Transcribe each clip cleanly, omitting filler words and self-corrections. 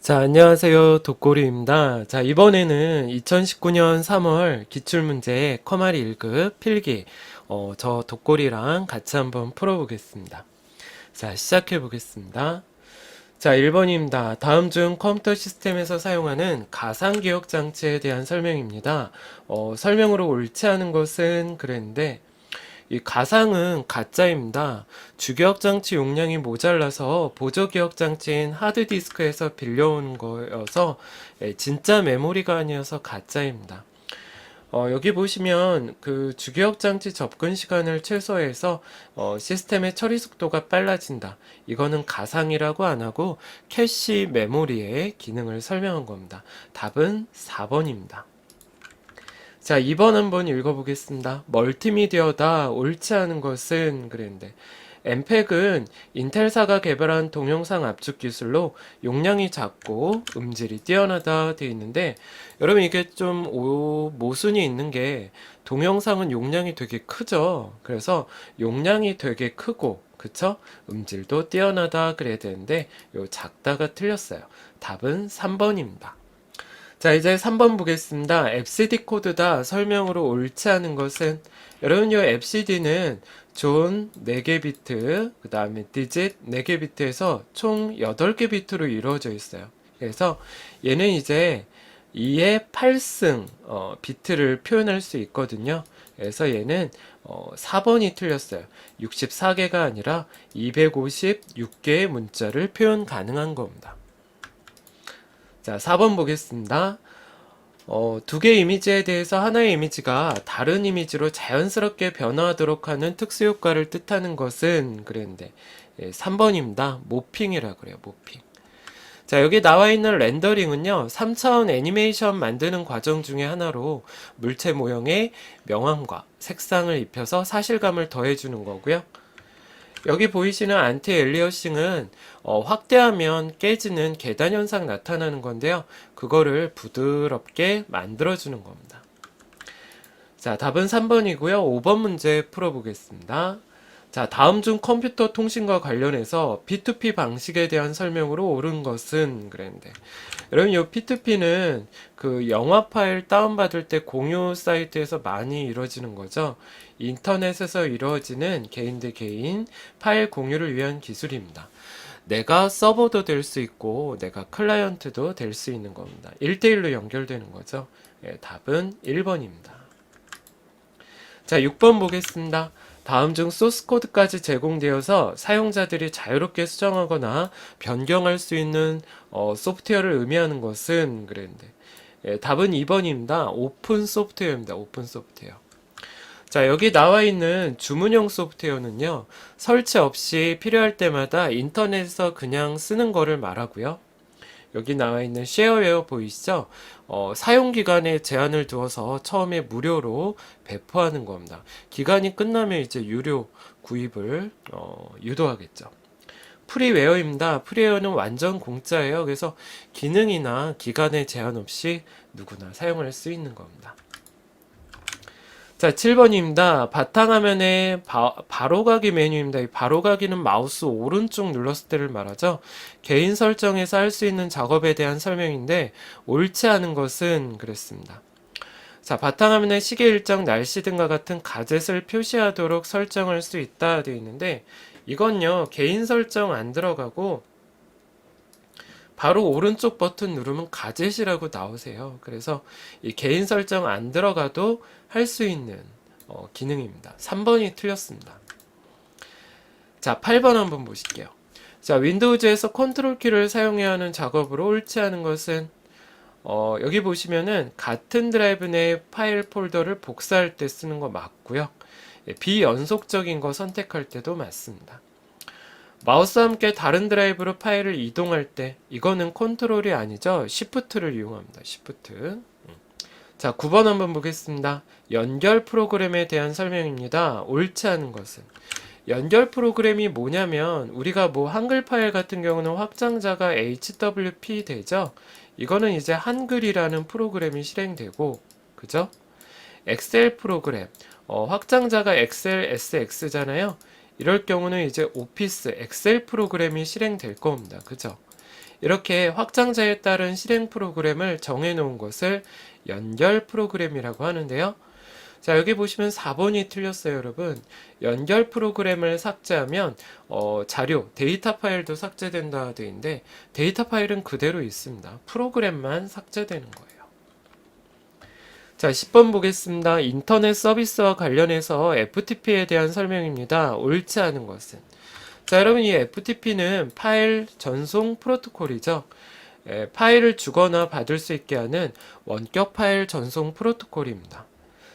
자, 안녕하세요. 독고리입니다. 자, 이번에는 2019년 3월 기출문제 커마리 1급 필기, 저 독고리랑 같이 한번 풀어보겠습니다. 자, 시작해 보겠습니다. 자, 1번입니다. 다음 중 컴퓨터 시스템에서 사용하는 가상기억 장치에 대한 설명입니다. 설명으로 옳지 않은 것은 그랬는데, 이 가상은 가짜입니다. 주기억 장치 용량이 모자라서 보조 기억 장치인 하드디스크에서 빌려온 거여서 진짜 메모리가 아니어서 가짜입니다. 여기 보시면 그 주기억 장치 접근 시간을 최소화해서 시스템의 처리 속도가 빨라진다. 이거는 가상이라고 안 하고 캐시 메모리의 기능을 설명한 겁니다. 답은 4번입니다. 자, 2번 한번 읽어보겠습니다. 멀티미디어다 옳지 않은 것은 그랬는데 엠팩은 인텔사가 개발한 동영상 압축 기술로 용량이 작고 음질이 뛰어나다 되어 있는데 여러분 이게 좀 모순이 있는 게 동영상은 용량이 되게 크죠. 그래서 용량이 되게 크고 그쵸? 음질도 뛰어나다 그래야 되는데 요 작다가 틀렸어요. 답은 3번입니다. 자, 이제 3번 보겠습니다. FCD 코드다 설명으로 옳지 않은 것은 여러분 요 FCD는 존 4개 비트, 그 다음에 디짓 4개 비트에서 총 8개 비트로 이루어져 있어요. 그래서 얘는 이제 2의 8승 비트를 표현할 수 있거든요. 그래서 얘는 4번이 틀렸어요. 64개가 아니라 256개의 문자를 표현 가능한 겁니다. 자, 4번 보겠습니다. 두 개의 이미지에 대해서 하나의 이미지가 다른 이미지로 자연스럽게 변화하도록 하는 특수 효과를 뜻하는 것은 그랬는데 3번입니다. 모핑이라 그래요. 모핑. 자, 여기 나와 있는 렌더링은요. 3차원 애니메이션 만드는 과정 중에 하나로 물체 모형에 명암과 색상을 입혀서 사실감을 더해주는 거고요. 여기 보이시는 안티 엘리어싱은 확대하면 깨지는 계단 현상 나타나는 건데요. 그거를 부드럽게 만들어주는 겁니다. 자, 답은 3번이고요. 5번 문제 풀어보겠습니다. 자, 다음 중 컴퓨터 통신과 관련해서 P2P 방식에 대한 설명으로 옳은 것은 그랬는데 여러분 이 P2P는 그 영화 파일 다운받을 때 공유 사이트에서 많이 이루어지는 거죠. 인터넷에서 이루어지는 개인 대 개인 파일 공유를 위한 기술입니다. 내가 서버도 될 수 있고 내가 클라이언트도 될 수 있는 겁니다. 1대1로 연결되는 거죠. 예, 답은 1번입니다. 자, 6번 보겠습니다. 다음 중 소스 코드까지 제공되어서 사용자들이 자유롭게 수정하거나 변경할 수 있는 소프트웨어를 의미하는 것은 그랬는데 답은 2번입니다. 오픈 소프트웨어입니다. 오픈 소프트웨어. 자, 여기 나와 있는 주문형 소프트웨어는요. 설치 없이 필요할 때마다 인터넷에서 그냥 쓰는 거를 말하고요. 여기 나와 있는 쉐어웨어 보이시죠? 사용 기간에 제한을 두어서 처음에 무료로 배포하는 겁니다. 기간이 끝나면 이제 유료 구입을 유도하겠죠. 프리웨어입니다. 프리웨어는 완전 공짜예요. 그래서 기능이나 기간에 제한 없이 누구나 사용할 수 있는 겁니다. 자, 7번입니다. 바탕화면에 바로가기 메뉴입니다. 이 바로가기는 마우스 오른쪽 눌렀을 때를 말하죠. 개인 설정에서 할 수 있는 작업에 대한 설명인데 옳지 않은 것은 그랬습니다. 자, 바탕화면에 시계 일정, 날씨 등과 같은 가젯을 표시하도록 설정할 수 있다 되어 있는데 이건요. 개인 설정 안 들어가고 바로 오른쪽 버튼 누르면 가젯이라고 나오세요. 그래서 이 개인 설정 안 들어가도 할 수 있는 기능입니다. 3번이 틀렸습니다. 자, 8번 한번 보실게요. 자, 윈도우즈에서 컨트롤 키를 사용해야 하는 작업으로 옳지 않은 것은 여기 보시면은 같은 드라이브 내 파일 폴더를 복사할 때 쓰는 거 맞고요. 비연속적인 거 선택할 때도 맞습니다. 마우스와 함께 다른 드라이브로 파일을 이동할 때 이거는 컨트롤이 아니죠. 시프트를 이용합니다. 시프트. 자, 9번 한번 보겠습니다. 연결 프로그램에 대한 설명입니다. 옳지 않은 것은 연결 프로그램이 뭐냐면 우리가 뭐 한글 파일 같은 경우는 확장자가 HWP 되죠. 이거는 이제 한글이라는 프로그램이 실행되고 그죠? 엑셀 프로그램 확장자가 엑셀 SX잖아요. 이럴 경우는 이제 오피스 엑셀 프로그램이 실행될 겁니다. 그죠? 이렇게 확장자에 따른 실행 프로그램을 정해놓은 것을 연결 프로그램이라고 하는데요. 자, 여기 보시면 4번이 틀렸어요, 여러분. 연결 프로그램을 삭제하면 자료, 데이터 파일도 삭제된다 되어 있는데 데이터 파일은 그대로 있습니다. 프로그램만 삭제되는 거예요. 자, 10번 보겠습니다. 인터넷 서비스와 관련해서 FTP에 대한 설명입니다. 옳지 않은 것은. 자, 여러분, 이 FTP는 파일 전송 프로토콜이죠. 파일을 주거나 받을 수 있게 하는 원격 파일 전송 프로토콜입니다.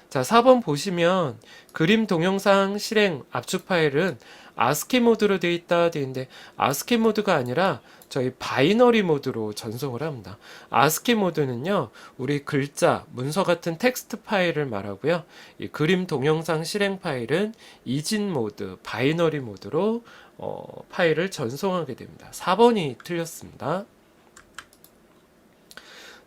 자, 4번 보시면 그림 동영상 실행 압축 파일은 ASCII 모드로 되어 있다 되어 있는데 ASCII 모드가 아니라 저희 바이너리 모드로 전송을 합니다. ASCII 모드는요, 우리 글자, 문서 같은 텍스트 파일을 말하고요. 이 그림 동영상 실행 파일은 이진 모드, 바이너리 모드로 파일을 전송하게 됩니다. 4번이 틀렸습니다.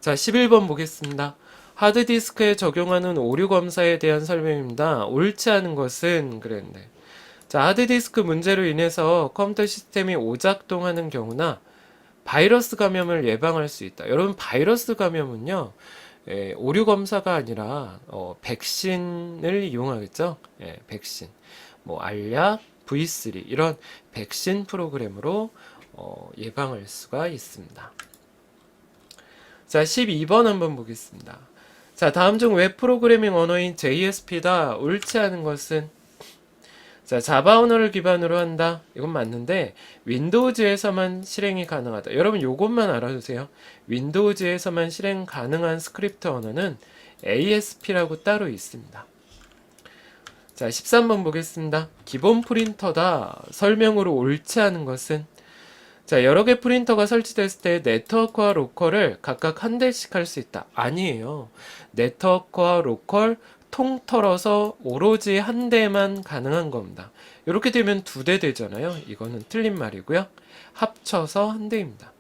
자, 11번 보겠습니다. 하드디스크에 적용하는 오류 검사에 대한 설명입니다. 옳지 않은 것은 그랬는데. 자, 하드디스크 문제로 인해서 컴퓨터 시스템이 오작동하는 경우나 바이러스 감염을 예방할 수 있다. 여러분, 바이러스 감염은요, 오류 검사가 아니라 백신을 이용하겠죠. 백신, 뭐 알약, V3 이런 백신 프로그램으로 예방할 수가 있습니다. 자, 12번 한번 보겠습니다. 자, 다음 중 웹 프로그래밍 언어인 JSP다. 옳지 않은 것은? 자, 자바 언어를 기반으로 한다. 이건 맞는데 윈도우즈에서만 실행이 가능하다. 여러분, 요것만 알아두세요. 윈도우즈에서만 실행 가능한 스크립트 언어는 ASP라고 따로 있습니다. 자, 13번 보겠습니다. 기본 프린터다. 설명으로 옳지 않은 것은? 자, 여러 개 프린터가 설치됐을 때 네트워크와 로컬을 각각 한 대씩 할 수 있다. 아니에요. 네트워크와 로컬 통틀어서 오로지 한 대만 가능한 겁니다. 이렇게 되면 두 대 되잖아요. 이거는 틀린 말이고요. 합쳐서 한 대입니다.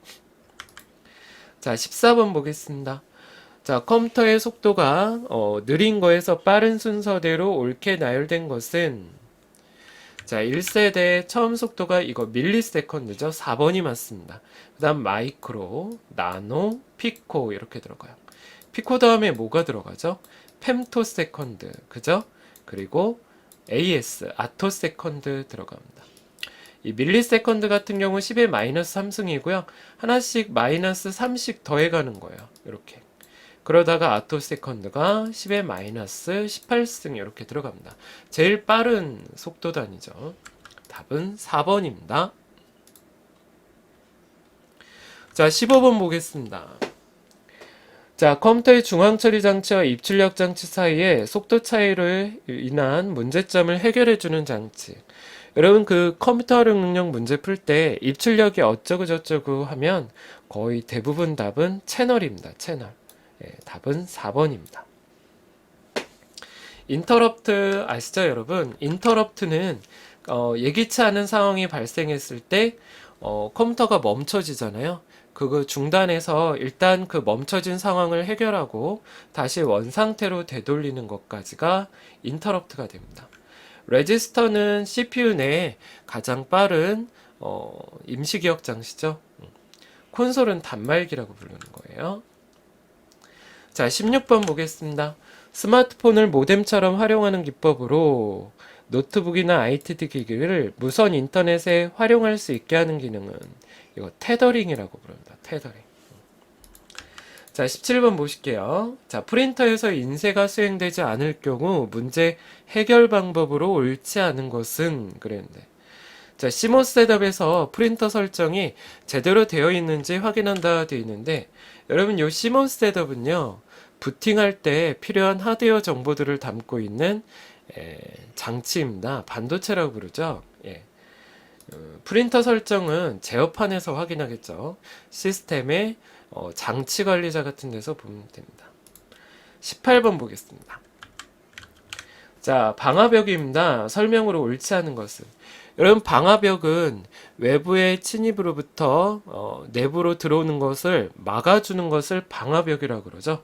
자, 14번 보겠습니다. 자, 컴퓨터의 속도가 느린 거에서 빠른 순서대로 옳게 나열된 것은? 자, 1세대 처음 속도가 이거 밀리세컨드죠. 4번이 맞습니다. 그 다음 마이크로, 나노, 피코 이렇게 들어가요. 피코 다음에 뭐가 들어가죠? 펜토세컨드, 그죠? 그리고 AS, 아토세컨드 들어갑니다. 이 밀리세컨드 같은 경우 10의 마이너스 3승이고요. 하나씩 마이너스 3씩 더해가는 거예요. 이렇게. 그러다가 아토세컨드가 10의 마이너스 18승 이렇게 들어갑니다. 제일 빠른 속도 단위죠. 답은 4번입니다. 자, 15번 보겠습니다. 자, 컴퓨터의 중앙 처리 장치와 입출력 장치 사이에 속도 차이로 인한 문제점을 해결해주는 장치. 여러분, 그 컴퓨터 활용 능력 문제 풀 때 입출력이 어쩌고 저쩌고 하면 거의 대부분 답은 채널입니다. 채널. 답은 4번입니다. 인터럽트 아시죠, 여러분? 인터럽트는 예기치 않은 상황이 발생했을 때 컴퓨터가 멈춰지잖아요. 그거 중단해서 일단 그 멈춰진 상황을 해결하고 다시 원상태로 되돌리는 것까지가 인터럽트가 됩니다. 레지스터는 CPU 내에 가장 빠른 임시기억 장치죠. 콘솔은 단말기라고 부르는 거예요. 자, 16번 보겠습니다. 스마트폰을 모뎀처럼 활용하는 기법으로 노트북이나 ITD 기기를 무선 인터넷에 활용할 수 있게 하는 기능은 이거 테더링이라고 부릅니다. 테더링. 자, 17번 보실게요. 자, 프린터에서 인쇄가 수행되지 않을 경우 문제 해결 방법으로 옳지 않은 것은 그랬는데. 자, CMOS 셋업에서 프린터 설정이 제대로 되어 있는지 확인한다 되어 있는데, 여러분, 요 CMOS 셋업은요, 부팅할 때 필요한 하드웨어 정보들을 담고 있는 장치입니다. 반도체라고 부르죠. 예. 프린터 설정은 제어판에서 확인하겠죠. 시스템의 장치 관리자 같은 데서 보면 됩니다. 18번 보겠습니다. 자, 방화벽입니다. 설명으로 옳지 않은 것은? 여러분, 방화벽은 외부의 침입으로부터 내부로 들어오는 것을 막아주는 것을 방화벽이라고 그러죠.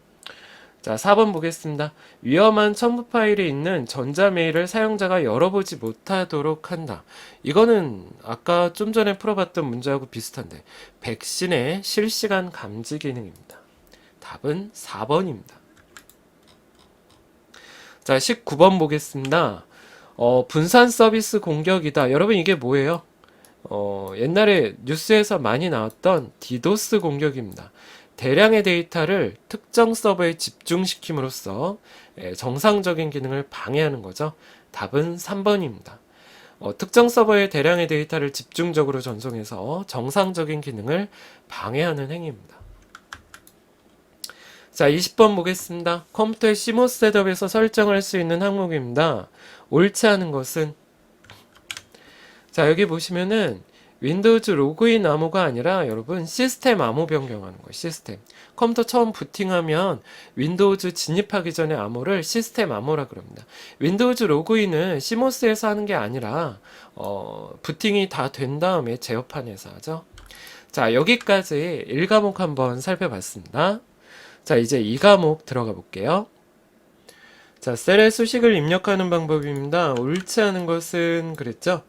자, 4번 보겠습니다. 위험한 첨부 파일이 있는 전자메일을 사용자가 열어보지 못하도록 한다. 이거는 아까 좀 전에 풀어봤던 문제하고 비슷한데, 백신의 실시간 감지 기능입니다. 답은 4번입니다. 자, 19번 보겠습니다. 분산 서비스 공격이다. 여러분 이게 뭐예요? 옛날에 뉴스에서 많이 나왔던 디도스 공격입니다. 대량의 데이터를 특정 서버에 집중시킴으로써 정상적인 기능을 방해하는 거죠. 답은 3번입니다. 특정 서버에 대량의 데이터를 집중적으로 전송해서 정상적인 기능을 방해하는 행위입니다. 자, 20번 보겠습니다. 컴퓨터의 CMOS 셋업에서 설정할 수 있는 항목입니다. 옳지 않은 것은, 자, 여기 보시면은 윈도우즈 로그인 암호가 아니라 여러분 시스템 암호 변경하는 거예요. 시스템. 컴퓨터 처음 부팅하면 윈도우즈 진입하기 전에 암호를 시스템 암호라 그럽니다. 윈도우즈 로그인은 CMOS에서 하는 게 아니라 부팅이 다 된 다음에 제어판에서 하죠. 자, 여기까지 1과목 한번 살펴봤습니다. 자, 이제 2과목 들어가 볼게요. 자, 셀에 수식을 입력하는 방법입니다. 옳지 않은 것은 그랬죠?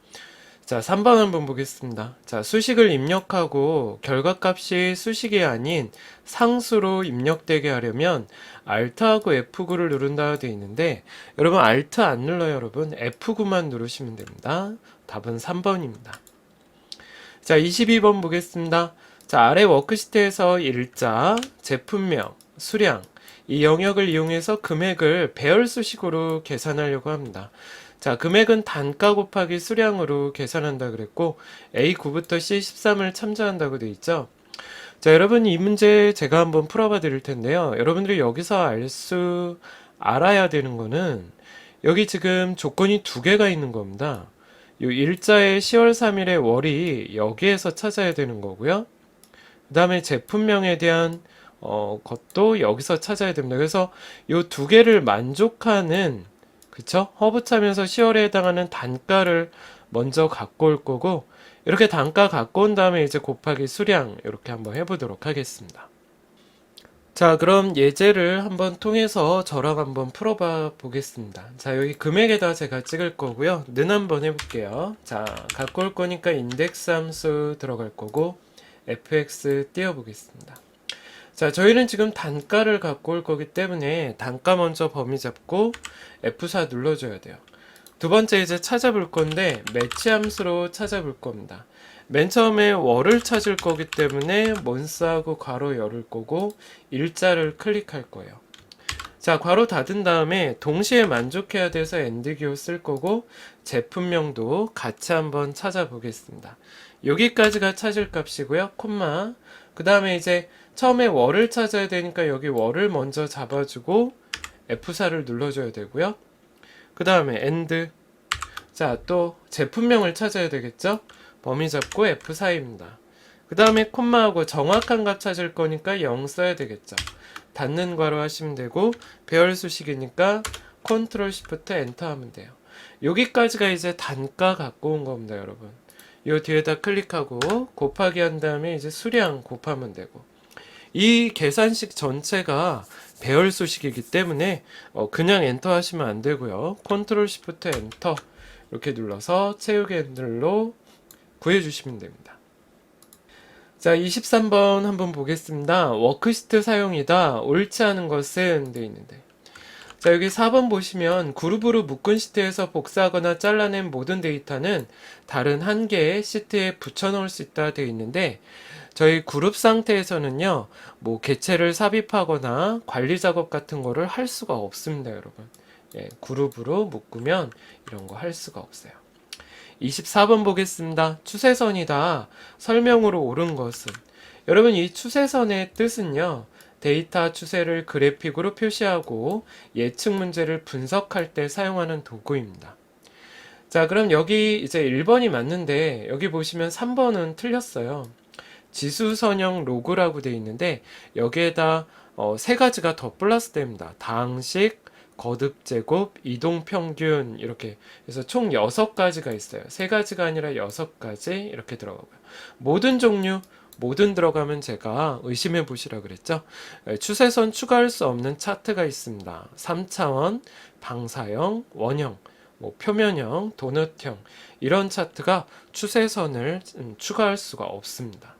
자, 3번 한번 보겠습니다. 자, 수식을 입력하고 결과값이 수식이 아닌 상수로 입력되게 하려면 Alt하고 F9를 누른다 되어 있는데, 여러분 Alt 안 눌러요, 여러분. F9만 누르시면 됩니다. 답은 3번입니다. 자, 22번 보겠습니다. 자, 아래 워크시트에서 일자, 제품명, 수량, 이 영역을 이용해서 금액을 배열 수식으로 계산하려고 합니다. 자, 금액은 단가 곱하기 수량으로 계산한다 그랬고 A9부터 C13을 참조한다고 돼 있죠. 자, 여러분 이 문제 제가 한번 풀어봐 드릴 텐데요. 여러분들이 여기서 알아야 되는 거는 여기 지금 조건이 두 개가 있는 겁니다. 요 일자의 10월 3일의 월이 여기에서 찾아야 되는 거고요. 그 다음에 제품명에 대한 것도 여기서 찾아야 됩니다. 그래서 요 두 개를 만족하는, 그쵸? 허브차면서 10월에 해당하는 단가를 먼저 갖고 올 거고, 이렇게 단가 갖고 온 다음에 이제 곱하기 수량 이렇게 한번 해보도록 하겠습니다. 자, 그럼 예제를 한번 통해서 저랑 한번 풀어봐 보겠습니다. 자, 여기 금액에다 제가 찍을 거고요. 는 한번 해볼게요. 자, 갖고 올 거니까 인덱스 함수 들어갈 거고 fx 띄워보겠습니다. 자, 저희는 지금 단가를 갖고 올 거기 때문에 단가 먼저 범위 잡고 F4 눌러줘야 돼요. 두 번째 이제 찾아볼 건데 매치 함수로 찾아볼 겁니다. 맨 처음에 월을 찾을 거기 때문에 month하고 괄호 열을 거고 일자를 클릭할 거예요. 자, 괄호 닫은 다음에 동시에 만족해야 돼서 엔드 기호 쓸 거고 제품명도 같이 한번 찾아보겠습니다. 여기까지가 찾을 값이고요. 콤마. 그 다음에 이제 처음에 월을 찾아야 되니까 여기 월을 먼저 잡아주고 F4를 눌러줘야 되고요. 그 다음에 엔드. 자, 또 제품명을 찾아야 되겠죠? 범위 잡고 F4입니다. 그 다음에 콤마하고 정확한 값 찾을 거니까 0 써야 되겠죠. 닫는 괄호 하시면 되고 배열 수식이니까 컨트롤 시프트 엔터 하면 돼요. 여기까지가 이제 단가 갖고 온 겁니다, 여러분. 요 뒤에다 클릭하고 곱하기 한 다음에 이제 수량 곱하면 되고, 이 계산식 전체가 배열 수식이기 때문에 그냥 엔터 하시면 안 되고요. 컨트롤 시프트 엔터 이렇게 눌러서 채우기 핸들로 구해주시면 됩니다. 자, 23번 한번 보겠습니다. 워크시트 사용이다. 옳지 않은 것은 되어 있는데, 자, 여기 4번 보시면 그룹으로 묶은 시트에서 복사하거나 잘라낸 모든 데이터는 다른 한 개의 시트에 붙여넣을 수 있다 되어 있는데, 저희 그룹 상태에서는요, 뭐 개체를 삽입하거나 관리 작업 같은 거를 할 수가 없습니다, 여러분. 예, 그룹으로 묶으면 이런 거 할 수가 없어요. 24번 보겠습니다. 추세선이다. 설명으로 옳은 것은, 여러분 이 추세선의 뜻은요, 데이터 추세를 그래픽으로 표시하고 예측 문제를 분석할 때 사용하는 도구입니다. 자, 그럼 여기 이제 1번이 맞는데 여기 보시면 3번은 틀렸어요. 지수선형 로그라고 되어 있는데 여기에다 세 가지가 더 플러스 됩니다. 당식, 거듭제곱, 이동평균 이렇게 해서 총 6가지가 있어요. 3가지가 아니라 6가지 이렇게 들어가고요. 모든 종류 모든 들어가면 제가 의심해 보시라 그랬죠. 추세선 추가할 수 없는 차트가 있습니다. 3차원, 방사형, 원형, 뭐 표면형, 도넛형 이런 차트가 추세선을 추가할 수가 없습니다.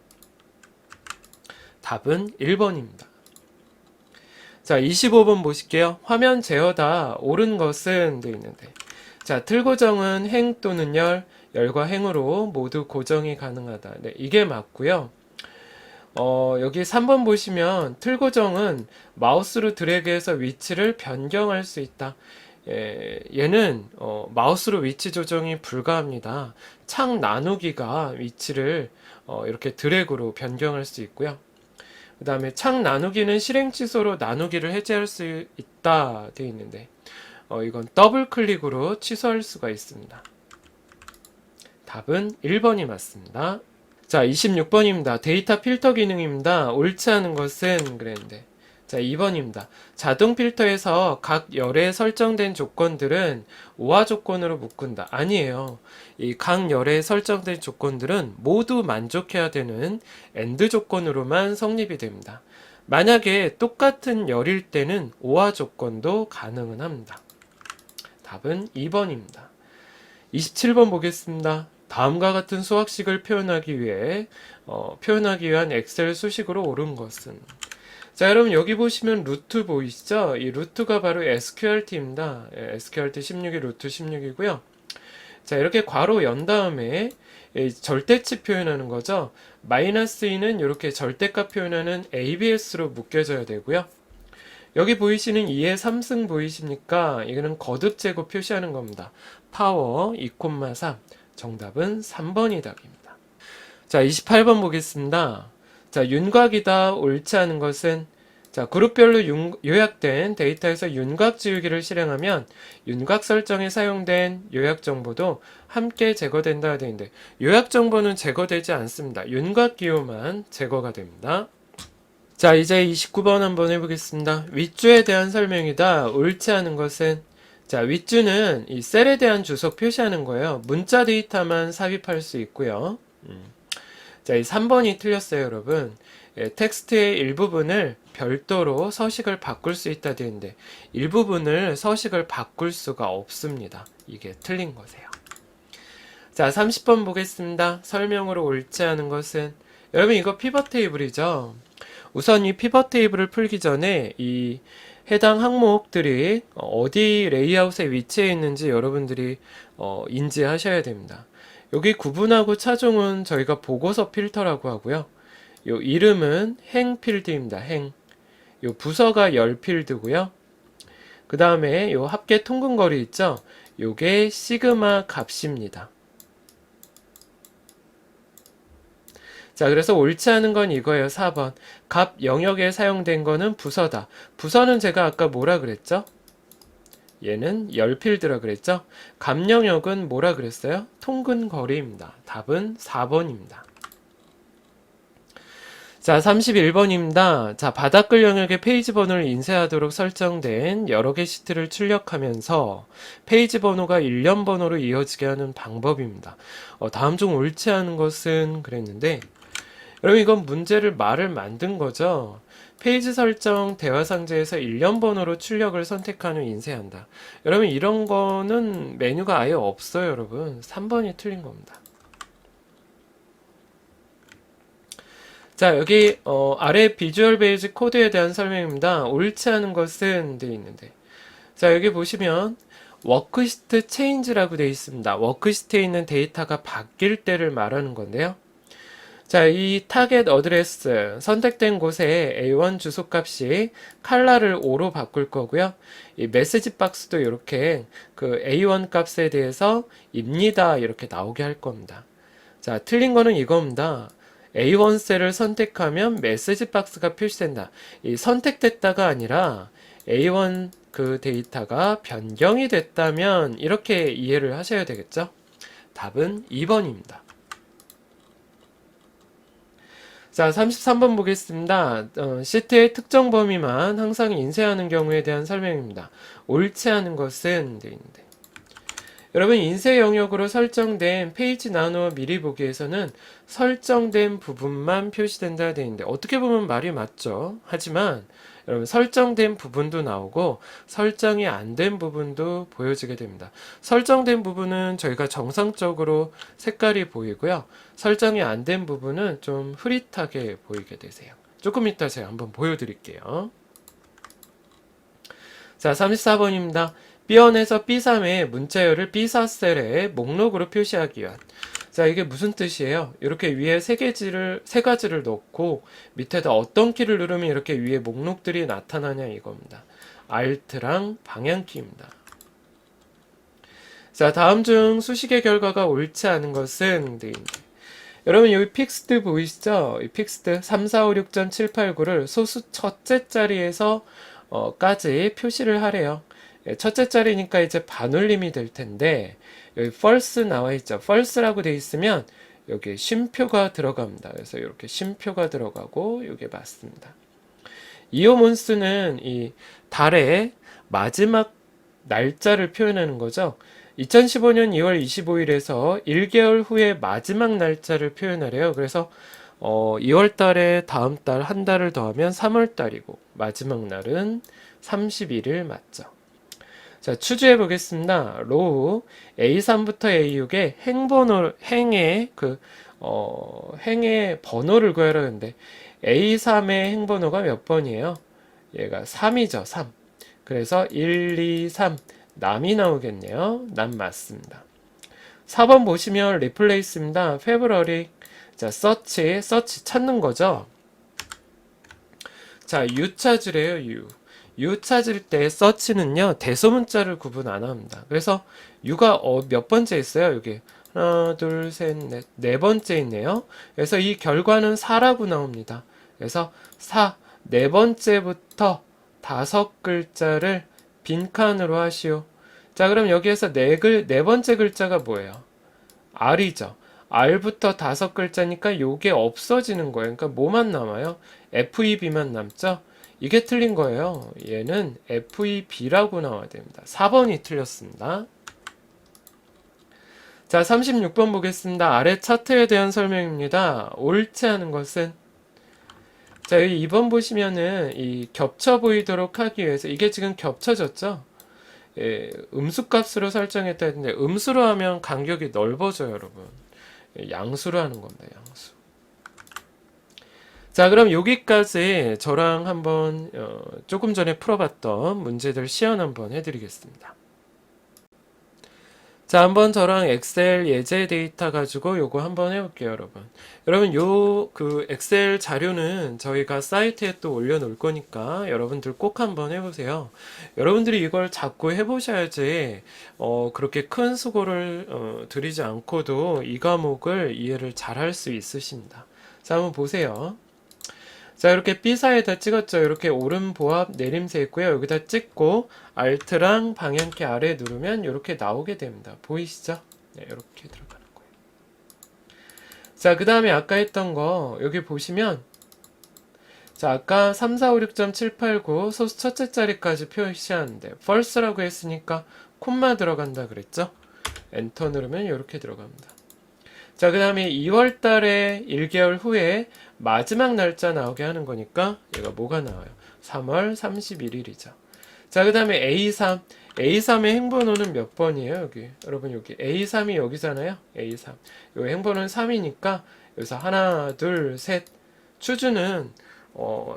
답은 1번입니다. 자, 25번 보실게요. 화면 제어다 옳은 것은 되어 있는데, 자, 틀 고정은 행 또는 열과 행으로 모두 고정이 가능하다. 네, 이게 맞고요. 여기 3번 보시면 틀 고정은 마우스로 드래그해서 위치를 변경할 수 있다. 얘는 마우스로 위치 조정이 불가합니다. 창 나누기가 위치를 이렇게 드래그로 변경할 수 있고요. 그 다음에 창 나누기는 실행 취소로 나누기를 해제할 수 있다 되어 있는데, 이건 더블 클릭으로 취소할 수가 있습니다. 답은 1번이 맞습니다. 자, 26번입니다. 데이터 필터 기능입니다. 옳지 않은 것은 그랬는데, 자, 2번입니다. 자동 필터에서 각 열에 설정된 조건들은 우화 조건으로 묶은다. 아니에요. 이 각 열에 설정된 조건들은 모두 만족해야 되는 AND 조건으로만 성립이 됩니다. 만약에 똑같은 열일 때는 우화 조건도 가능은 합니다. 답은 2번입니다. 27번 보겠습니다. 다음과 같은 수학식을 표현하기 위한 엑셀 수식으로 옳은 것은, 자, 여러분 여기 보시면 루트 보이시죠? 이 루트가 바로 SQRT입니다. SQRT 16이 루트 16이고요. 자, 이렇게 괄호 연 다음에 절대치 표현하는 거죠. -2는 이렇게 절대값 표현하는 ABS로 묶여져야 되고요. 여기 보이시는 2의 3승 보이십니까? 이거는 거듭 제곱 표시하는 겁니다. 파워 2,3. 정답은 3번이 답입니다. 자, 28번 보겠습니다. 자, 윤곽이다 옳지 않은 것은, 자, 그룹별로 요약된 데이터에서 윤곽 지우기를 실행하면 윤곽 설정에 사용된 요약 정보도 함께 제거된다 되는데, 요약 정보는 제거되지 않습니다. 윤곽 기호만 제거가 됩니다. 자, 이제 29번 한번 해보겠습니다. 윗줄에 대한 설명이다 옳지 않은 것은, 자, 윗줄은 이 셀에 대한 주석 표시하는 거예요. 문자 데이터만 삽입할 수 있고요. 자, 이 3번이 틀렸어요, 여러분. 텍스트의 일부분을 별도로 서식을 바꿀 수 있다 되는데, 일부분을 서식을 바꿀 수가 없습니다. 이게 틀린 거세요. 자, 30번 보겠습니다. 설명으로 옳지 않은 것은, 여러분 이거 피벗 테이블이죠. 우선 이 피벗 테이블을 풀기 전에 이 해당 항목들이 어디 레이아웃에 위치해 있는지 여러분들이 인지하셔야 됩니다. 여기 구분하고 차종은 저희가 보고서 필터라고 하고요. 요 이름은 행 필드입니다. 행. 요 부서가 열 필드고요. 그 다음에 요 합계 통근거리 있죠? 요게 시그마 값입니다. 자, 그래서 옳지 않은 건 이거예요. 4번. 값 영역에 사용된 거는 부서다. 부서는 제가 아까 뭐라 그랬죠? 얘는 열필드라 그랬죠? 값 영역은 뭐라 그랬어요? 통근거리입니다. 답은 4번입니다. 자, 31번입니다. 자, 바닥글 영역에 페이지 번호를 인쇄하도록 설정된 여러 개 시트를 출력하면서 페이지 번호가 일련 번호로 이어지게 하는 방법입니다. 다음 중 옳지 않은 것은 그랬는데, 여러분 이건 말을 만든 거죠. 페이지 설정 대화 상자에서 일련 번호로 출력을 선택한 후 인쇄한다. 여러분 이런 거는 메뉴가 아예 없어요, 여러분. 3번이 틀린 겁니다. 자, 여기 아래 비주얼 베이직 코드에 대한 설명입니다. 옳지 않은 것은 되어 있는데, 자, 여기 보시면 워크시트 체인지라고 되어 있습니다. 워크시트에 있는 데이터가 바뀔 때를 말하는 건데요. 자, 이 타겟 어드레스 선택된 곳에 A1 주소값이 컬러를 5로 바꿀 거고요. 이 메시지 박스도 이렇게 그 A1 값에 대해서 입니다 이렇게 나오게 할 겁니다. 자, 틀린 거는 이겁니다. A1 셀을 선택하면 메시지 박스가 표시된다. 이 선택됐다가 아니라 A1 그 데이터가 변경이 됐다면 이렇게 이해를 하셔야 되겠죠? 답은 2번입니다. 자, 33번 보겠습니다. 시트의 특정 범위만 항상 인쇄하는 경우에 대한 설명입니다. 옳지 않은 것은 되어 있는데, 여러분 인쇄 영역으로 설정된 페이지 나누어 미리 보기에서는 설정된 부분만 표시된다 되어 있는데 어떻게 보면 말이 맞죠. 하지만 여러분 설정된 부분도 나오고 설정이 안 된 부분도 보여지게 됩니다. 설정된 부분은 저희가 정상적으로 색깔이 보이고요. 설정이 안 된 부분은 좀 흐릿하게 보이게 되세요. 조금 이따 제가 한번 보여드릴게요. 자, 34번입니다. B1에서 B3의 문자열을 B4셀에 목록으로 표시하기 위한. 자, 이게 무슨 뜻이에요? 이렇게 위에 세 가지를 넣고 밑에다 어떤 키를 누르면 이렇게 위에 목록들이 나타나냐 이겁니다. Alt랑 방향키입니다. 자, 다음 중 수식의 결과가 옳지 않은 것은 여러분 여기 픽스드 보이시죠? 이 픽스드 3, 4, 5, 6.789를 소수 첫째 자리에서 까지 표시를 하래요. 첫째 자리니까 이제 반올림이 될 텐데 여기 false 나와 있죠. false라고 돼 있으면 여기 쉼표가 들어갑니다. 그래서 이렇게 쉼표가 들어가고 이게 맞습니다. 이오몬스는 이 달의 마지막 날짜를 표현하는 거죠. 2015년 2월 25일에서 1개월 후의 마지막 날짜를 표현하래요. 그래서 2월 달에 다음 달 한 달을 더하면 3월 달이고 마지막 날은 31일 맞죠. 자, 추주해 보겠습니다. 로우 A3부터 A6의 행의 번호를 구하라 했는데 A3의 행번호가 몇 번이에요? 얘가 3이죠. 3. 그래서 1, 2, 3 남이 나오겠네요. 남 맞습니다. 4번 보시면 replace입니다. February. 자, search 찾는 거죠. 자, U 찾으래요. U 찾을 때 search는요 대소문자를 구분 안 합니다. 그래서 U가 몇 번째 있어요? 여기 하나, 둘, 셋, 넷, 네 번째 있네요. 그래서 이 결과는 4라고 나옵니다. 그래서 4, 네 번째부터 다섯 글자를 빈칸으로 하시오. 자, 그럼 여기에서 네 번째 글자가 뭐예요? R이죠. R부터 다섯 글자니까 요게 없어지는 거예요. 그러니까 뭐만 남아요? FEB만 남죠? 이게 틀린 거예요. 얘는 FEB라고 나와야 됩니다. 4번이 틀렸습니다. 자, 36번 보겠습니다. 아래 차트에 대한 설명입니다. 옳지 않은 것은 자, 여기 2번 보시면은 이 겹쳐 보이도록 하기 위해서 이게 지금 겹쳐졌죠? 예, 음수값으로 설정했다 했는데 음수로 하면 간격이 넓어져요, 여러분. 예, 양수로 하는 겁니다, 양수. 자, 그럼 여기까지 저랑 한번 조금 전에 풀어봤던 문제들 시연 한번 해드리겠습니다. 자, 한번 저랑 엑셀 예제 데이터 가지고 요거 한번 해볼게요, 여러분. 여러분, 엑셀 자료는 저희가 사이트에 또 올려놓을 거니까 여러분들 꼭 한번 해보세요. 여러분들이 이걸 자꾸 해보셔야지, 그렇게 큰 수고를, 들이지 않고도 이 과목을 이해를 잘 할 수 있으십니다. 자, 한번 보세요. 자, 이렇게 B사에다 찍었죠. 이렇게 오른 보합 내림세 있고요. 여기다 찍고 Alt랑 방향키 아래 누르면 이렇게 나오게 됩니다. 보이시죠? 네, 이렇게 들어가는 거예요. 자, 그 다음에 아까 했던 거 여기 보시면 자, 아까 3, 4, 5, 6.789 소수 첫째 자리까지 표시하는데 false라고 했으니까 콤마 들어간다 그랬죠? 엔터 누르면 이렇게 들어갑니다. 자, 그 다음에 2월 달에 1개월 후에 마지막 날짜 나오게 하는 거니까 얘가 뭐가 나와요? 3월 31일이죠. 자, 그 다음에 A3. A3의 행번호는 몇 번이에요? 여기. 여러분, 여기 A3이 여기잖아요? A3. 요 행번호는 3이니까 여기서 하나, 둘, 셋. 추주는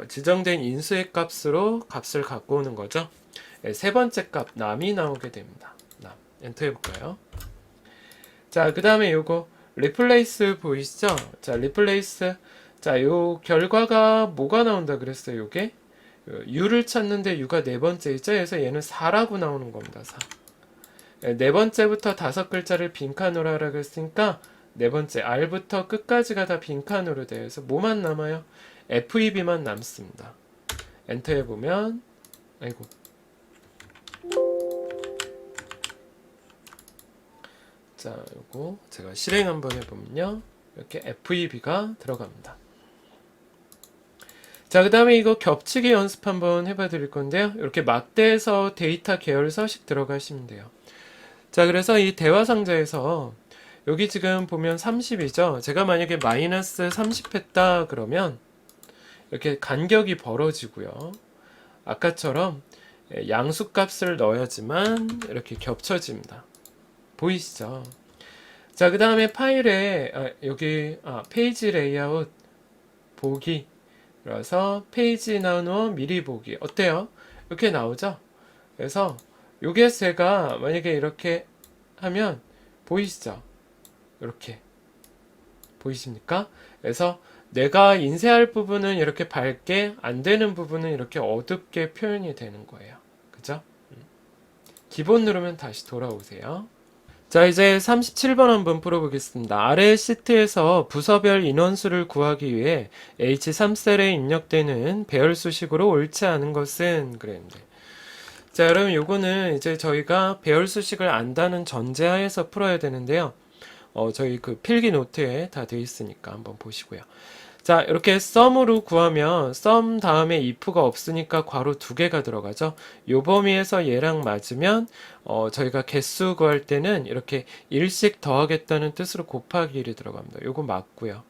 지정된 인수의 값으로 값을 갖고 오는 거죠. 네, 세 번째 값 남이 나오게 됩니다. 남. 엔터 해볼까요? 자, 그 다음에 요거 리플레이스 보이시죠? 자, 리플레이스. 자, 요 결과가 뭐가 나온다 그랬어요, 요게? U를 찾는데 U가 네 번째 있죠? 그래서 얘는 4라고 나오는 겁니다, 4. 네 번째부터 다섯 글자를 빈칸으로 하라고 했으니까 네 번째, R부터 끝까지가 다 빈칸으로 돼요. 그래서 뭐만 남아요? FEB만 남습니다. 엔터 해보면, 아이고. 자, 요거 제가 실행 한번 해보면요. 이렇게 FEB가 들어갑니다. 자, 그 다음에 이거 겹치기 연습 한번 해봐 드릴 건데요. 이렇게 막대에서 데이터 계열 서식 들어가시면 돼요. 자, 그래서 이 대화 상자에서 여기 지금 보면 30이죠. 제가 만약에 마이너스 30 했다 그러면 이렇게 간격이 벌어지고요. 아까처럼 양수값을 넣어야지만 이렇게 겹쳐집니다. 보이시죠? 자, 그 다음에 파일에 여기 페이지 레이아웃 보기, 그래서 페이지 나누어 미리 보기 어때요? 이렇게 나오죠? 그래서 요게 제가 만약에 이렇게 하면 보이시죠? 이렇게 보이십니까? 그래서 내가 인쇄할 부분은 이렇게 밝게, 안 되는 부분은 이렇게 어둡게 표현이 되는 거예요. 그죠? 기본 누르면 다시 돌아오세요. 자, 이제 37번 한번 풀어보겠습니다. 아래 시트에서 부서별 인원수를 구하기 위해 H3셀에 입력되는 배열수식으로 옳지 않은 것은 그랬는데. 자, 여러분 요거는 이제 저희가 배열수식을 안다는 전제하에서 풀어야 되는데요. 저희 그 필기 노트에 다 되어 있으니까 한번 보시고요. 자, 이렇게 썸으로 구하면 썸 다음에 if가 없으니까 괄호 2개가 들어가죠. 요 범위에서 얘랑 맞으면 저희가 개수 구할 때는 이렇게 1씩 더하겠다는 뜻으로 곱하기 1이 들어갑니다. 요거 맞고요.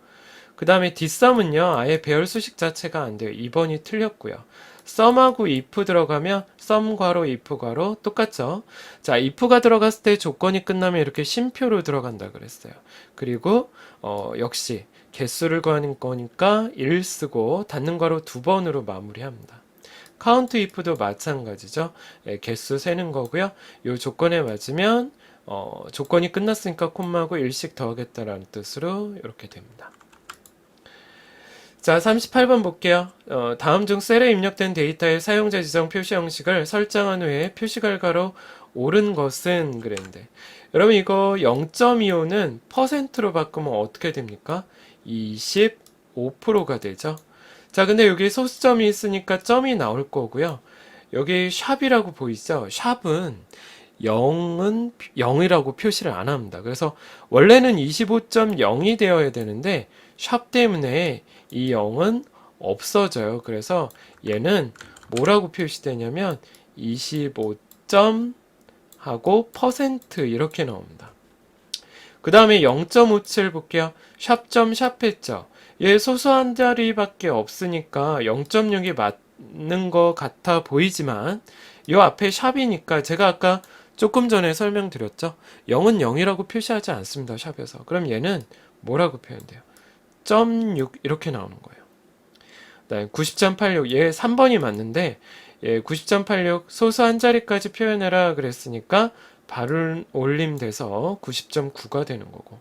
그 다음에 뒷썸은요, 아예 배열 수식 자체가 안 돼요. 2번이 틀렸고요. 썸하고 if 들어가면 썸 괄호 if 괄호 똑같죠. 자, if가 들어갔을 때 조건이 끝나면 이렇게 쉼표로 들어간다 그랬어요. 그리고 역시 개수를 구하는 거니까 1 쓰고 닫는 괄호 2번으로 마무리합니다. count if도 마찬가지죠. 개수 세는 거고요. 요 조건에 맞으면 조건이 끝났으니까 콤마하고 1씩 더하겠다라는 뜻으로 이렇게 됩니다. 자, 38번 볼게요. 다음 중 셀에 입력된 데이터의 사용자 지정 표시 형식을 설정한 후에 표시 결과로 옳은 것은 그랬는데, 여러분 이거 0.25는 퍼센트로 바꾸면 어떻게 됩니까? 25%가 되죠. 자, 근데 여기 소수점이 있으니까 점이 나올 거고요. 여기 샵이라고 보이죠? 샵은 0은 0이라고 표시를 안 합니다. 그래서 원래는 25.0이 되어야 되는데 샵 때문에 이 0은 없어져요. 그래서 얘는 뭐라고 표시되냐면 25점 하고 퍼센트 이렇게 나옵니다. 그 다음에 0.57 볼게요. 샵 했죠. 얘 소수한 자리밖에 없으니까 0.6이 맞는 것 같아 보이지만 이 앞에 샵이니까 제가 아까 조금 전에 설명드렸죠. 0은 0이라고 표시하지 않습니다. 샵에서. 그럼 얘는 뭐라고 표현돼요? 0.6 이렇게 나오는 거예요. 그다음에 90.86 얘 3번이 맞는데 얘 90.86 소수 한 자리까지 표현해라 그랬으니까 발음 올림돼서 90.9가 되는 거고,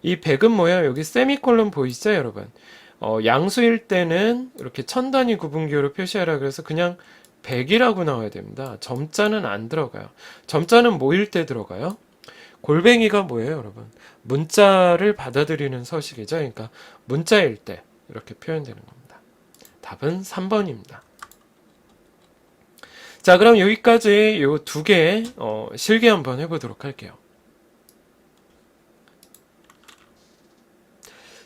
이 100은 뭐예요? 여기 세미콜론 보이시죠 여러분? 양수일 때는 이렇게 천 단위 구분기호로 표시하라 그래서 그냥 100이라고 나와야 됩니다. 점자는 안 들어가요. 점자는 뭐일 때 들어가요? 골뱅이가 뭐예요 여러분? 문자를 받아들이는 서식이죠. 그러니까 문자일 때 이렇게 표현되는 겁니다. 답은 3번입니다. 자, 그럼 여기까지 요 두 개 실기 한번 해보도록 할게요.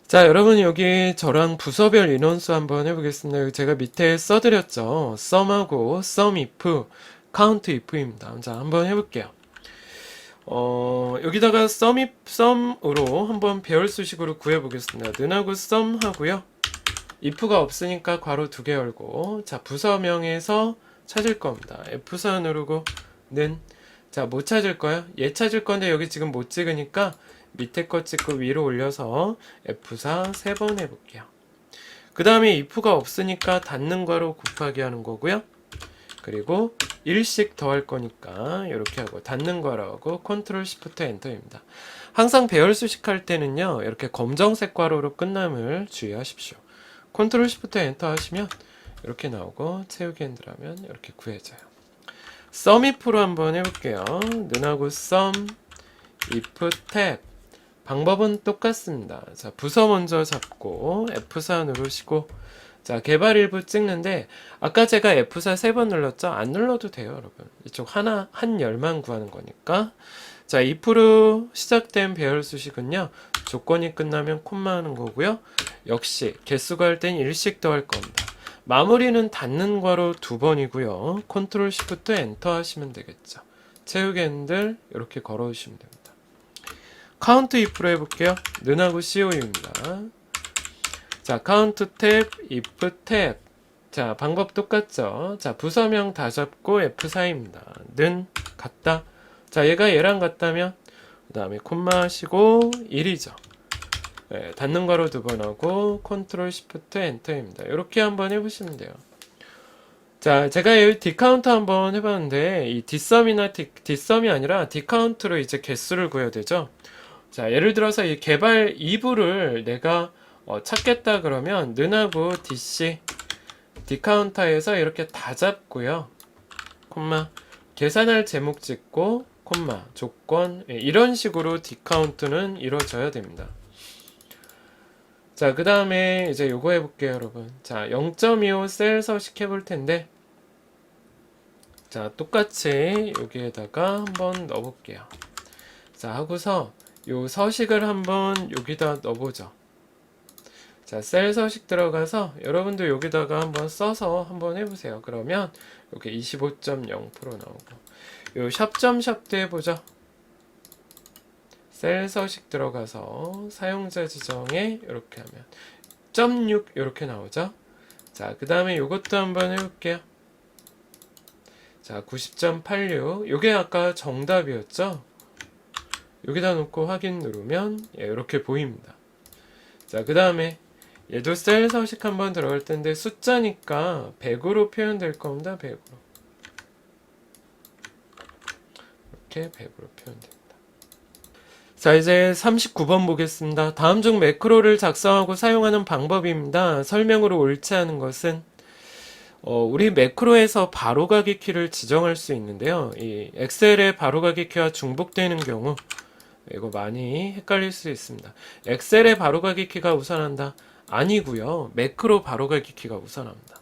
자, 여러분 여기 저랑 부서별 인원수 한번 해보겠습니다. 여기 제가 밑에 써드렸죠. 썸하고 sum if, count if입니다. 자, 한번 해볼게요. 여기다가 sum으로 한번 배열 수식으로 구해보겠습니다. 는하고 sum 하고요. if가 없으니까 괄호 2개 열고, 자, 부서명에서 찾을 겁니다. F4 누르고 는, 자, 뭐 찾을 거예요? 얘 찾을 건데 여기 지금 못 찍으니까 밑에 거 찍고 위로 올려서 F4 3번 해볼게요. 그 다음에 if가 없으니까 닫는 괄호 곱하기 하는 거고요. 그리고 1씩 더할 거니까 이렇게 하고 닫는 괄호하고 컨트롤 시프트 엔터입니다. 항상 배열 수식할 때는요, 이렇게 검정색 괄호로 끝남을 주의하십시오. 컨트롤 시프트 엔터 하시면 이렇게 나오고 채우기 핸들하면 이렇게 구해져요. sum if로 한번 해볼게요. 는하고 sum if tab, 방법은 똑같습니다. 자, 부서 먼저 잡고 F4 누르시고, 자, 개발 일부 찍는데 아까 제가 F4 3번 눌렀죠? 안 눌러도 돼요 여러분. 이쪽 한 열만 구하는 거니까. 자, if로 시작된 배열 수식은요, 조건이 끝나면 콤마 하는 거고요. 역시 개수 구할 땐 1씩 더할 겁니다. 마무리는 닫는 괄호 2번이고요. 컨트롤 시프트 엔터 하시면 되겠죠. 채우개들 이렇게 걸어주시면 됩니다. 카운트 if로 해볼게요. 는하고 COU입니다. 자, 카운트 탭, if 탭. 자, 방법 똑같죠? 자, 부서명 다 잡고 F4입니다. 는, 같다. 자, 얘가 얘랑 같다면, 그 다음에 콤마 하시고 1이죠. 네, 닫는 괄호 두 번 하고, 컨트롤 시프트 엔터입니다. 이렇게 한번 해보시면 돼요. 자, 제가 여기 디카운트 한번 해봤는데, 이 뒷섬이나 뒷섬이 아니라 디카운트로 이제 개수를 구해야 되죠. 자, 예를 들어서 이 개발 2부를 내가 찾겠다 그러면, 는하고 DC, 디카운터에서 이렇게 다 잡고요. 콤마 계산할 제목 찍고 콤마 조건 이런 식으로 디카운트는 이루어져야 됩니다. 자, 그 다음에 이제 요거 해볼게요, 여러분. 자, 0.25 셀 서식 해볼 텐데, 자, 똑같이 여기에다가 한번 넣어볼게요. 자, 하고서 요 서식을 한번 여기다 넣어보죠. 자, 셀 서식 들어가서 여러분도 여기다가 한번 써서 한번 해보세요. 그러면 이렇게 25.0% 나오고, 요 샵점샵도 해보죠. 셀 서식 들어가서 사용자 지정에 이렇게 하면 0.6 이렇게 나오죠. 자, 그 다음에 요것도 한번 해볼게요. 자, 90.86 요게 아까 정답이었죠. 여기다 놓고 확인 누르면 이렇게 보입니다. 자, 그 다음에 얘도 셀 서식 한번 들어갈 텐데 숫자니까 100으로 표현될 겁니다. 100으로. 이렇게 100으로 표현됩니다. 자, 이제 39번 보겠습니다. 다음 중 매크로를 작성하고 사용하는 방법입니다. 설명으로 옳지 않은 것은 우리 매크로에서 바로가기 키를 지정할 수 있는데요. 이 엑셀의 바로가기 키와 중복되는 경우 이거 많이 헷갈릴 수 있습니다. 엑셀의 바로가기 키가 우선한다. 아니고요. 매크로 바로가기 키가 우선합니다.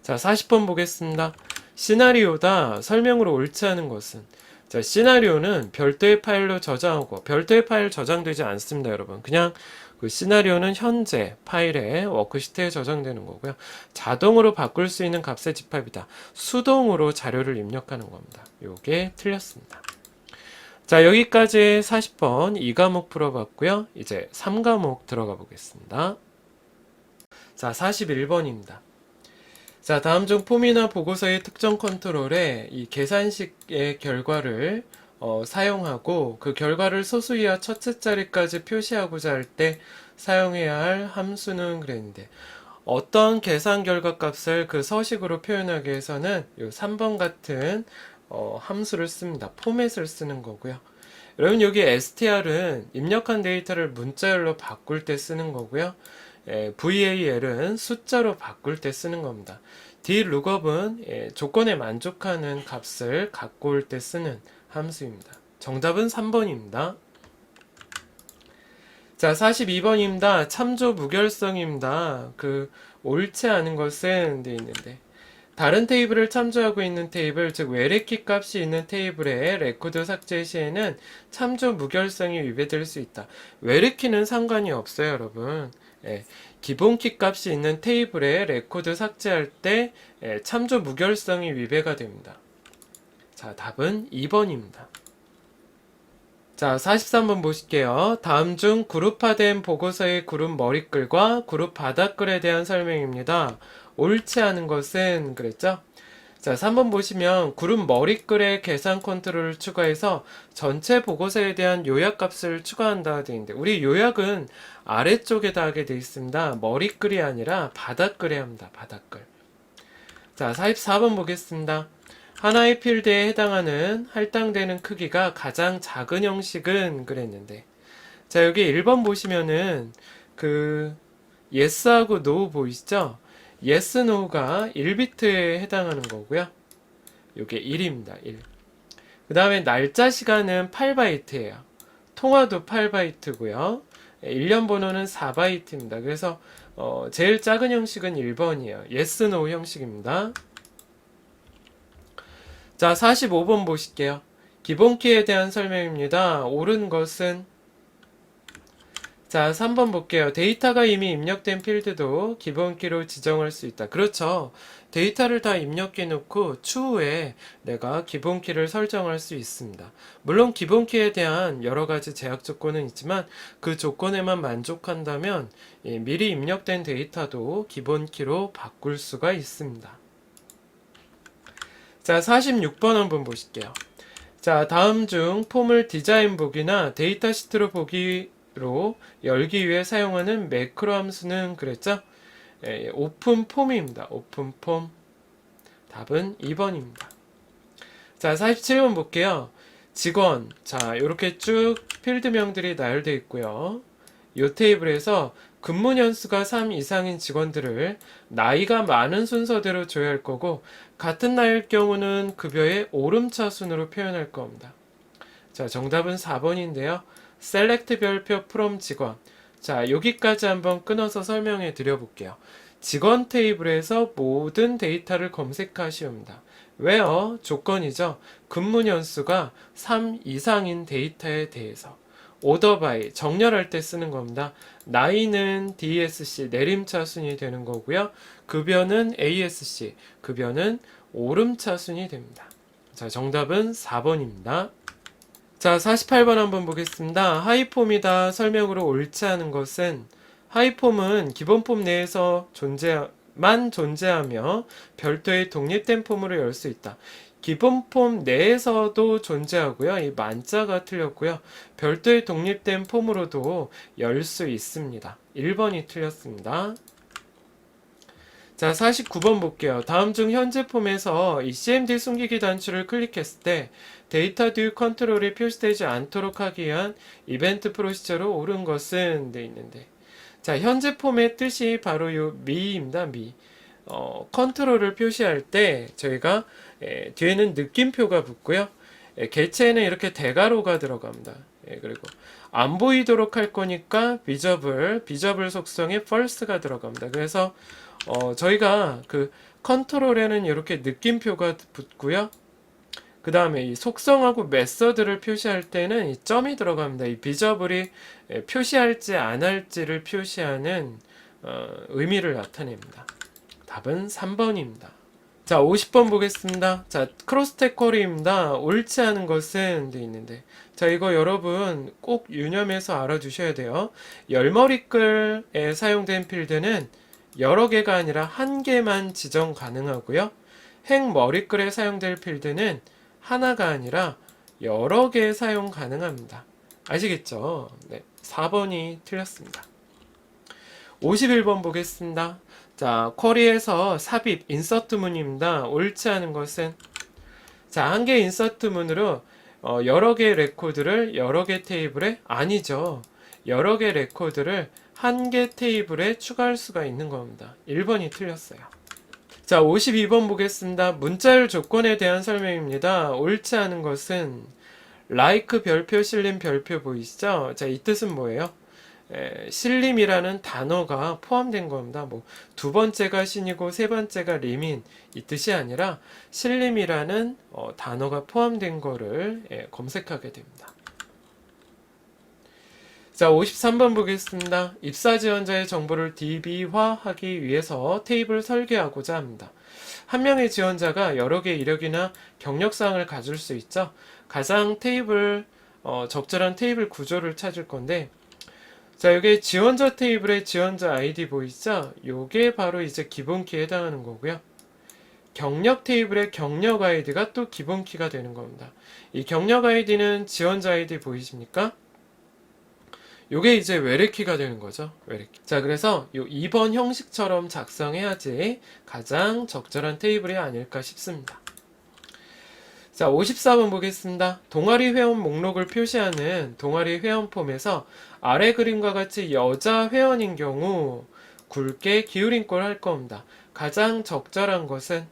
자, 40번 보겠습니다. 시나리오다. 설명으로 옳지 않은 것은. 자, 시나리오는 별도의 파일로 저장하고 별도의 파일 저장되지 않습니다, 여러분. 그냥 그 시나리오는 현재 파일에 워크시트에 저장되는 거고요. 자동으로 바꿀 수 있는 값의 집합이다. 수동으로 자료를 입력하는 겁니다. 요게 틀렸습니다. 자, 여기까지 40번 2과목 풀어봤고요. 이제 3과목 들어가 보겠습니다. 자, 41번입니다. 자, 다음 중 폼이나 보고서의 특정 컨트롤에 이 계산식의 결과를 사용하고 그 결과를 소수이하 첫째 자리까지 표시하고자 할 때 사용해야 할 함수는 그랬는데 어떤 계산 결과 값을 그 서식으로 표현하기 위해서는 이 3번 같은 함수를 씁니다. 포맷을 쓰는 거고요. 여러분 여기 str은 입력한 데이터를 문자열로 바꿀 때 쓰는 거고요. val은 숫자로 바꿀 때 쓰는 겁니다. dlookup은 조건에 만족하는 값을 갖고 올 때 쓰는 함수입니다. 정답은 3번입니다. 자, 42번입니다. 참조 무결성입니다. 옳지 않은 것은 돼 있는데 다른 테이블을 참조하고 있는 테이블, 즉 외래키 값이 있는 테이블의 레코드 삭제 시에는 참조 무결성이 위배될 수 있다. 외래키는 상관이 없어요, 여러분. 기본키 값이 있는 테이블에 레코드 삭제할 때 참조 무결성이 위배가 됩니다. 자, 답은 2번입니다. 자, 43번 보실게요. 다음 중 그룹화된 보고서의 그룹 머리글과 그룹 바닥글에 대한 설명입니다. 옳지 않은 것은 그랬죠? 자, 3번 보시면 그룹 머리글에 계산 컨트롤을 추가해서 전체 보고서에 대한 요약값을 추가한다 되어 있는데 우리 요약은 아래쪽에다 하게 되어 있습니다. 머리글이 아니라 바닥글에 합니다. 바닥글. 자, 44번 보겠습니다. 하나의 필드에 해당하는 할당되는 크기가 가장 작은 형식은 그랬는데 자, 여기 1번 보시면은 yes하고 no 보이시죠? yes, no가 1비트에 해당하는 거고요. 요게 1입니다. 1. 그 다음에 날짜 시간은 8바이트예요. 통화도 8바이트고요. 일련 번호는 4바이트입니다. 그래서 제일 작은 형식은 1번이에요. yes, no 형식입니다. 자, 45번 보실게요. 기본키에 대한 설명입니다. 옳은 것은 자, 3번 볼게요. 데이터가 이미 입력된 필드도 기본키로 지정할 수 있다. 그렇죠. 데이터를 다 입력해 놓고 추후에 내가 기본키를 설정할 수 있습니다. 물론 기본키에 대한 여러 가지 제약 조건은 있지만 그 조건에만 만족한다면 미리 입력된 데이터도 기본키로 바꿀 수가 있습니다. 자, 46번 한번 보실게요. 자, 다음 중 폼을 디자인 보기나 데이터 시트로 보기로 열기 위해 사용하는 매크로 함수는 그랬죠? 오픈 폼입니다. 오픈 폼. 답은 2번입니다. 자, 47번 볼게요. 직원. 자, 이렇게 쭉 필드명들이 나열되어 있고요. 이 테이블에서 근무 연수가 3 이상인 직원들을 나이가 많은 순서대로 조회할 거고, 같은 나이일 경우는 급여의 오름차 순으로 표현할 겁니다. 자, 정답은 4번인데요. 셀렉트 별표 from 직원. 자, 여기까지 한번 끊어서 설명해 드려 볼게요. 직원 테이블에서 모든 데이터를 검색하시옵니다. 왜요? 조건이죠. 근무 연수가 3 이상인 데이터에 대해서. 오더 바이, 정렬할 때 쓰는 겁니다. 나이는 DSC, 내림차순이 되는 거고요. 급여는 ASC, 급여는 오름차순이 됩니다. 자, 정답은 4번입니다. 자, 48번 한번 보겠습니다. 하이폼이다 설명으로 옳지 않은 것은, 하이폼은 기본 폼 내에서 존재하며 별도의 독립된 폼으로 열 수 있다. 기본 폼 내에서도 존재하고요. 이 만자가 틀렸고요. 별도의 독립된 폼으로도 열 수 있습니다. 1번이 틀렸습니다. 자, 49번 볼게요. 다음 중 현재 폼에서 이 CMD 숨기기 단추를 클릭했을 때 데이터 듀 컨트롤이 표시되지 않도록 하기 위한 이벤트 프로시저로 옳은 것은 돼 있는데, 자, 현재 폼의 뜻이 바로 요 미입니다. 미. 컨트롤을 표시할 때 저희가 뒤에는 느낌표가 붙고요. 개체에는 이렇게 대괄호가 들어갑니다. 그리고 안 보이도록 할 거니까 비저블 속성에 false가 들어갑니다. 그래서 저희가 그 컨트롤에는 이렇게 느낌표가 붙고요. 그 다음에 이 속성하고 메서드를 표시할 때는 이 점이 들어갑니다. 이 비저블이 표시할지 안 할지를 표시하는 의미를 나타냅니다. 답은 3번입니다. 자, 50번 보겠습니다. 자, 크로스텍 쿼리입니다. 옳지 않은 것은 돼 있는데, 자, 이거 여러분 꼭 유념해서 알아두셔야 돼요. 열머리글에 사용된 필드는 여러 개가 아니라 한 개만 지정 가능하고요. 행머리글에 사용될 필드는 하나가 아니라 여러 개 사용 가능합니다. 아시겠죠? 네, 4번이 틀렸습니다. 51번 보겠습니다. 자, 쿼리에서 삽입, 인서트문입니다. 옳지 않은 것은, 자, 한 개 인서트문으로 여러 개 레코드를 여러 개 테이블에, 아니죠. 여러 개 레코드를 한 개 테이블에 추가할 수가 있는 겁니다. 1번이 틀렸어요. 자, 52번 보겠습니다. 문자열 조건에 대한 설명입니다. 옳지 않은 것은, like 별표, 실림 별표 보이시죠? 자, 이 뜻은 뭐예요? 신림이라는 단어가 포함된 겁니다. 뭐 두 번째가 신이고 세 번째가 림인 이 뜻이 아니라 신림이라는 단어가 포함된 거를 검색하게 됩니다. 자, 53번 보겠습니다. 입사 지원자의 정보를 DB화하기 위해서 테이블 설계하고자 합니다. 한 명의 지원자가 여러 개의 이력이나 경력사항을 가질 수 있죠. 가장 적절한 테이블 구조를 찾을 건데, 자, 여기 지원자 테이블의 지원자 아이디 보이시죠? 요게 바로 이제 기본키에 해당하는 거고요. 경력 테이블의 경력 아이디가 또 기본키가 되는 겁니다. 이 경력 아이디는 지원자 아이디 보이십니까? 요게 이제 외래키가 되는 거죠. 외래키. 자, 그래서 요 2번 형식처럼 작성해야지 가장 적절한 테이블이 아닐까 싶습니다. 자, 54번 보겠습니다. 동아리 회원 목록을 표시하는 동아리 회원 폼에서 아래 그림과 같이 여자 회원인 경우 굵게 기울인 꼴 할 겁니다. 가장 적절한 것은,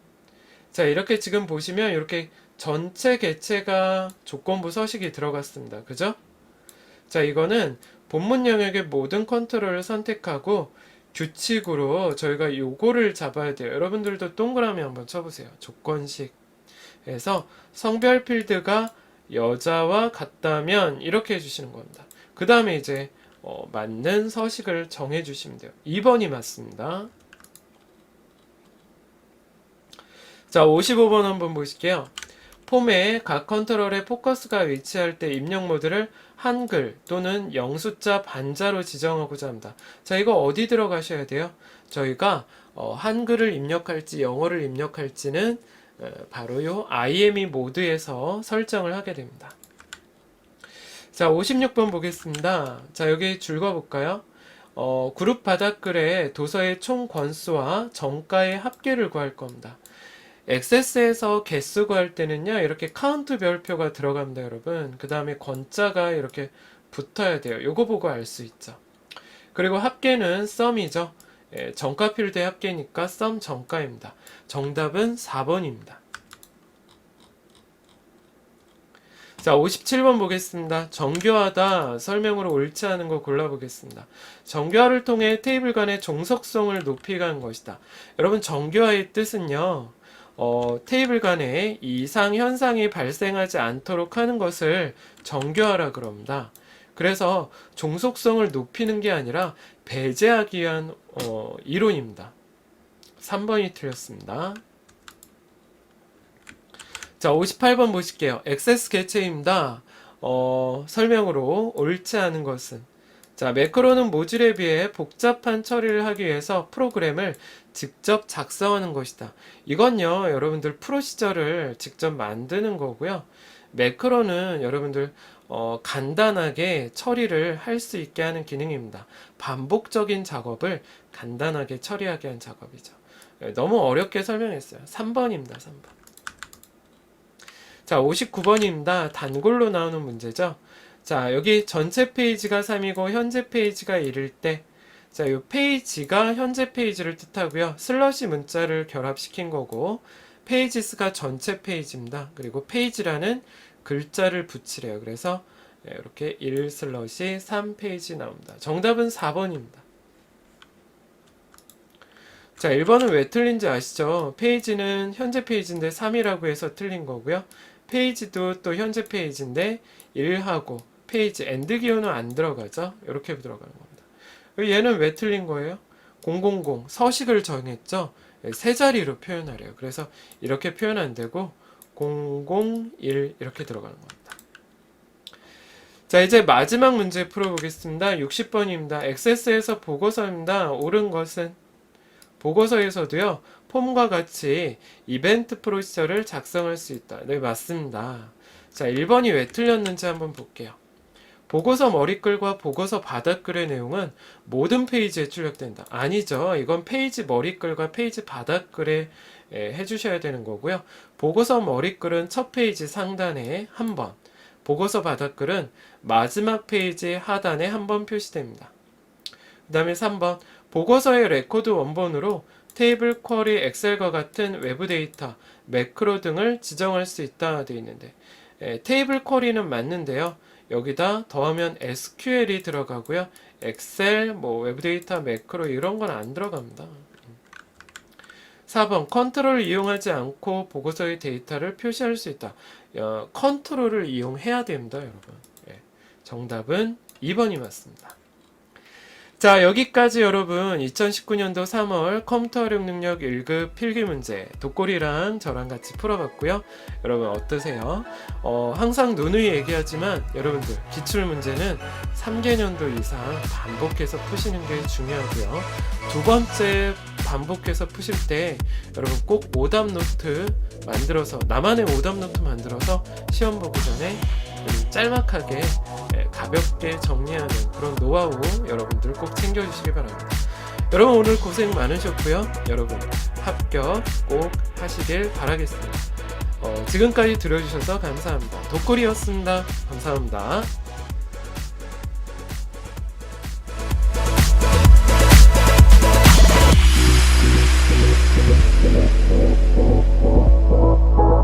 자, 이렇게 지금 보시면 이렇게 전체 개체가 조건부 서식이 들어갔습니다. 그죠? 자, 이거는 본문 영역의 모든 컨트롤을 선택하고 규칙으로 저희가 요거를 잡아야 돼요. 여러분들도 동그라미 한번 쳐보세요. 조건식. 그래서 성별 필드가 여자와 같다면 이렇게 해주시는 겁니다. 그 다음에 이제 맞는 서식을 정해 주시면 돼요. 2번이 맞습니다. 자, 55번 한번 보실게요. 폼에 각 컨트롤의 포커스가 위치할 때 입력 모드를 한글 또는 영숫자 반자로 지정하고자 합니다. 자, 이거 어디 들어가셔야 돼요? 저희가 한글을 입력할지 영어를 입력할지는 바로 요 IME 모드에서 설정을 하게 됩니다. 자, 56번 보겠습니다. 자, 여기 줄거 볼까요? 그룹 바닥글에 도서의 총 권수와 정가의 합계를 구할 겁니다. 액세스에서 개수 구할 때는요, 이렇게 카운트 별표가 들어갑니다, 여러분. 그 다음에 권자가 이렇게 붙어야 돼요. 요거 보고 알 수 있죠. 그리고 합계는 썸이죠. 정가 필드의 합계니까 썸 정가입니다. 정답은 4번입니다. 자, 57번 보겠습니다. 정교하다 설명으로 옳지 않은 거 골라보겠습니다. 정교화를 통해 테이블 간의 종속성을 높이게 한 것이다. 여러분, 정교화의 뜻은요, 테이블 간에 이상 현상이 발생하지 않도록 하는 것을 정교화라 그럽니다. 그래서 종속성을 높이는 게 아니라 배제하기 위한 이론입니다. 3번이 틀렸습니다. 자, 58번 보실게요. 액세스 개체입니다. 설명으로 옳지 않은 것은, 자, 매크로는 모듈에 비해 복잡한 처리를 하기 위해서 프로그램을 직접 작성하는 것이다. 이건요, 여러분들 프로시저를 직접 만드는 거고요. 매크로는 여러분들 간단하게 처리를 할 수 있게 하는 기능입니다. 반복적인 작업을 간단하게 처리하게 한 작업이죠. 너무 어렵게 설명했어요. 3번입니다. 3번. 자, 59번입니다. 단골로 나오는 문제죠. 자, 여기 전체 페이지가 3이고 현재 페이지가 1일 때, 자, 이 페이지가 현재 페이지를 뜻하고요. 슬러시 문자를 결합시킨 거고, 페이지스가 전체 페이지입니다. 그리고 페이지라는 글자를 붙이래요. 그래서 이렇게 1 슬러시 3페이지 나옵니다. 정답은 4번입니다. 자, 1번은 왜 틀린지 아시죠? 페이지는 현재 페이지인데 3이라고 해서 틀린 거고요. 페이지도 또 현재 페이지인데 1하고 페이지 엔드 기호는 안 들어가죠. 이렇게 들어가는 겁니다. 얘는 왜 틀린 거예요? 000 서식을 정했죠. 세 자리로 표현하래요. 그래서 이렇게 표현 안 되고 001 이렇게 들어가는 겁니다. 자, 이제 마지막 문제 풀어보겠습니다. 60번입니다. 액세스에서 보고서입니다. 옳은 것은, 보고서에서도요, 폼과 같이 이벤트 프로시저를 작성할 수 있다. 네, 맞습니다. 자, 1번이 왜 틀렸는지 한번 볼게요. 보고서 머리글과 보고서 바닥글의 내용은 모든 페이지에 출력된다. 아니죠. 이건 페이지 머리글과 페이지 바닥글에 해주셔야 되는 거고요. 보고서 머리글은 첫 페이지 상단에 한 번, 보고서 바닥글은 마지막 페이지 하단에 한 번 표시됩니다. 그 다음에 3번, 보고서의 레코드 원본으로 테이블, 쿼리, 엑셀과 같은 외부 데이터, 매크로 등을 지정할 수 있다 되어 있는데, 테이블 쿼리는 맞는데요. 여기다 더하면 SQL이 들어가고요. 엑셀, 외부 데이터, 매크로 이런 건 안 들어갑니다. 4번, 컨트롤을 이용하지 않고 보고서의 데이터를 표시할 수 있다. 컨트롤을 이용해야 됩니다, 여러분. 정답은 2번이 맞습니다. 자, 여기까지 여러분 2019년도 3월 컴퓨터 활용 능력 1급 필기 문제 독고리랑 저랑 같이 풀어봤고요. 여러분 어떠세요? 항상 누누이 얘기하지만 여러분들 기출 문제는 3개년도 이상 반복해서 푸시는 게 중요하고요. 두 번째 반복해서 푸실 때 여러분 꼭 오답 노트 만들어서, 나만의 오답 노트 만들어서 시험 보기 전에 짤막하게 가볍게 정리하는 그런 노하우 여러분들 꼭 챙겨주시기 바랍니다. 여러분 오늘 고생 많으셨고요. 여러분 합격 꼭 하시길 바라겠습니다. 지금까지 들어주셔서 감사합니다. 독고리였습니다. 감사합니다.